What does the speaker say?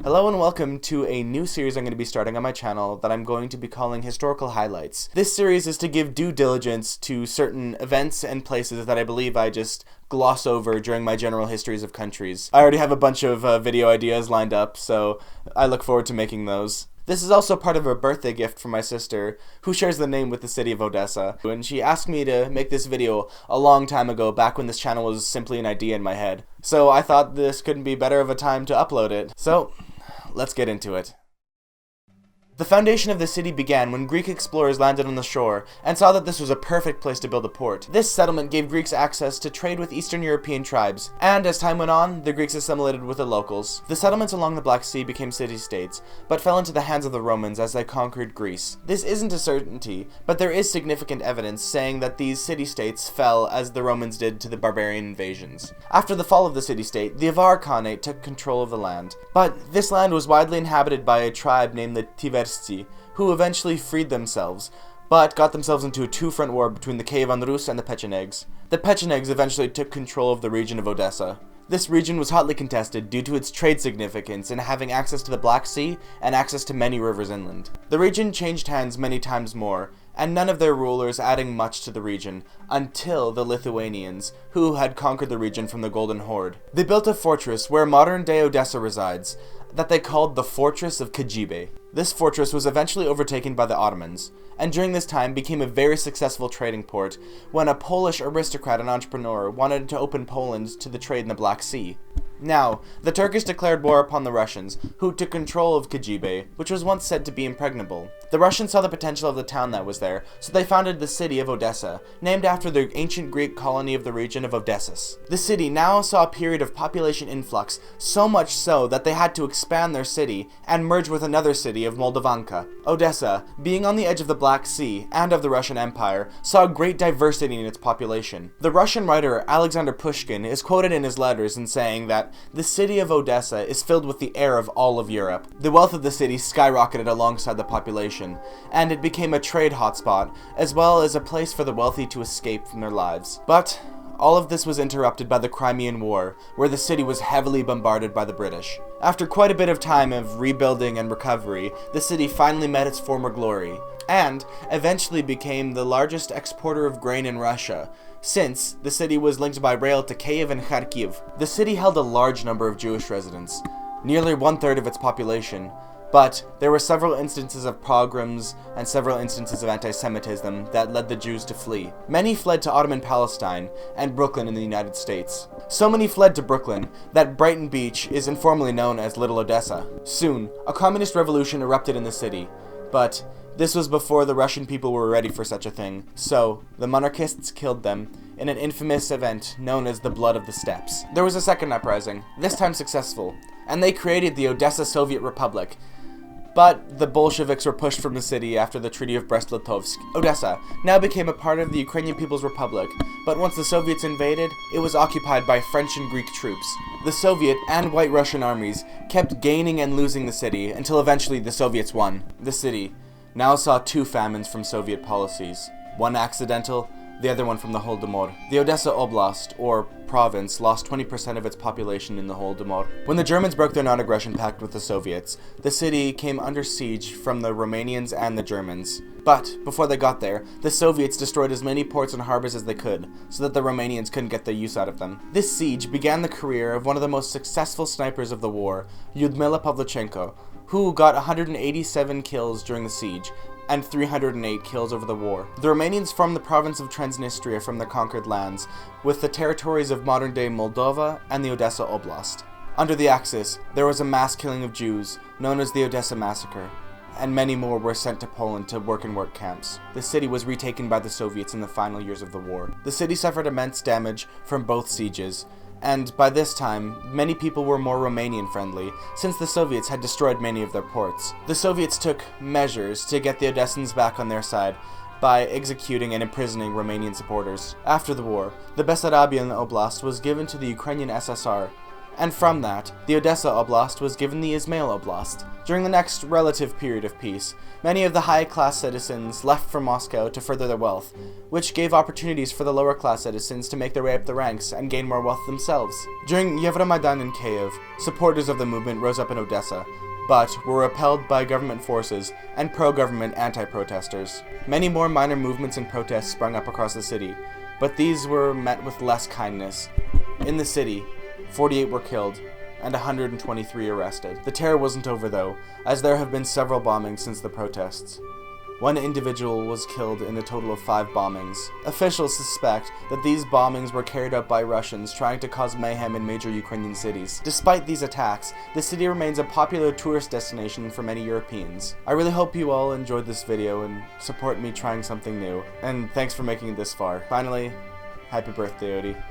Hello and welcome to a new series I'm going to be starting on my channel that I'm going to be calling Historical Highlights. This series is to give due diligence to certain events and places that I believe I just gloss over during my general histories of countries. I already have a bunch of video ideas lined up, so I look forward to making those. This is also part of a birthday gift from my sister, who shares the name with the city of Odessa, and she asked me to make this video a long time ago, back when this channel was simply an idea in my head. So I thought this couldn't be better of a time to upload it. So let's get into it. The foundation of the city began when Greek explorers landed on the shore and saw that this was a perfect place to build a port. This settlement gave Greeks access to trade with Eastern European tribes, and as time went on, the Greeks assimilated with the locals. The settlements along the Black Sea became city-states, but fell into the hands of the Romans as they conquered Greece. This isn't a certainty, but there is significant evidence saying that these city-states fell as the Romans did to the barbarian invasions. After the fall of the city-state, the Avar Khanate took control of the land, but this land was widely inhabited by a tribe named the Tiversi, who eventually freed themselves, but got themselves into a two-front war between the Kievan Rus and the Pechenegs. The Pechenegs eventually took control of the region of Odessa. This region was hotly contested due to its trade significance in having access to the Black Sea and access to many rivers inland. The region changed hands many times more, and none of their rulers adding much to the region, until the Lithuanians, who had conquered the region from the Golden Horde. They built a fortress where modern-day Odessa resides, that they called the Fortress of Kajibbe. This fortress was eventually overtaken by the Ottomans, and during this time became a very successful trading port when a Polish aristocrat and entrepreneur wanted to open Poland to the trade in the Black Sea. Now, the Turkish declared war upon the Russians, who took control of Kajibbe, which was once said to be impregnable. The Russians saw the potential of the town that was there, so they founded the city of Odessa, named after the ancient Greek colony of the region of Odessus. The city now saw a period of population influx, so much so that they had to expand their city and merge with another city of Moldavanka. Odessa, being on the edge of the Black Sea and of the Russian Empire, saw great diversity in its population. The Russian writer Alexander Pushkin is quoted in his letters in saying that the city of Odessa is filled with the air of all of Europe. The wealth of the city skyrocketed alongside the population, and it became a trade hotspot, as well as a place for the wealthy to escape from their lives. But all of this was interrupted by the Crimean War, where the city was heavily bombarded by the British. After quite a bit of time of rebuilding and recovery, the city finally met its former glory, and eventually became the largest exporter of grain in Russia, since the city was linked by rail to Kiev and Kharkiv. The city held a large number of Jewish residents, nearly 1/3 of its population, but there were several instances of pogroms and several instances of anti-Semitism that led the Jews to flee. Many fled to Ottoman Palestine and Brooklyn in the United States. So many fled to Brooklyn that Brighton Beach is informally known as Little Odessa. Soon, a communist revolution erupted in the city, but this was before the Russian people were ready for such a thing, so the monarchists killed them in an infamous event known as the Blood of the Steppes. There was a second uprising, this time successful, and they created the Odessa Soviet Republic, but the Bolsheviks were pushed from the city after the Treaty of Brest-Litovsk. Odessa now became a part of the Ukrainian People's Republic, but once the Soviets invaded, it was occupied by French and Greek troops. The Soviet and White Russian armies kept gaining and losing the city until eventually the Soviets won. The city now saw two famines from Soviet policies, one accidental, the other one from the Holodomor. The Odessa Oblast, or province, lost 20% of its population in the Holodomor. When the Germans broke their non-aggression pact with the Soviets, the city came under siege from the Romanians and the Germans. But before they got there, the Soviets destroyed as many ports and harbors as they could, so that the Romanians couldn't get their use out of them. This siege began the career of one of the most successful snipers of the war, Lyudmila Pavlichenko, who got 187 kills during the siege, and 308 kills over the war. The Romanians formed the province of Transnistria from their conquered lands, with the territories of modern-day Moldova and the Odessa Oblast. Under the Axis, there was a mass killing of Jews, known as the Odessa Massacre, and many more were sent to Poland to work in work camps. The city was retaken by the Soviets in the final years of the war. The city suffered immense damage from both sieges, and by this time, many people were more Romanian-friendly, since the Soviets had destroyed many of their ports. The Soviets took measures to get the Odessans back on their side by executing and imprisoning Romanian supporters. After the war, the Bessarabian Oblast was given to the Ukrainian SSR, And from that, the Odessa Oblast was given the Izmail Oblast. During the next relative period of peace, many of the high-class citizens left for Moscow to further their wealth, which gave opportunities for the lower-class citizens to make their way up the ranks and gain more wealth themselves. During Euromaidan in Kiev, supporters of the movement rose up in Odessa, but were repelled by government forces and pro-government anti-protesters. Many more minor movements and protests sprung up across the city, but these were met with less kindness. In the city, 48 were killed, and 123 arrested. The terror wasn't over though, as there have been several bombings since the protests. One individual was killed in a total of 5 bombings. Officials suspect that these bombings were carried out by Russians trying to cause mayhem in major Ukrainian cities. Despite these attacks, the city remains a popular tourist destination for many Europeans. I really hope you all enjoyed this video and support me trying something new, and thanks for making it this far. Finally, happy birthday, Odie.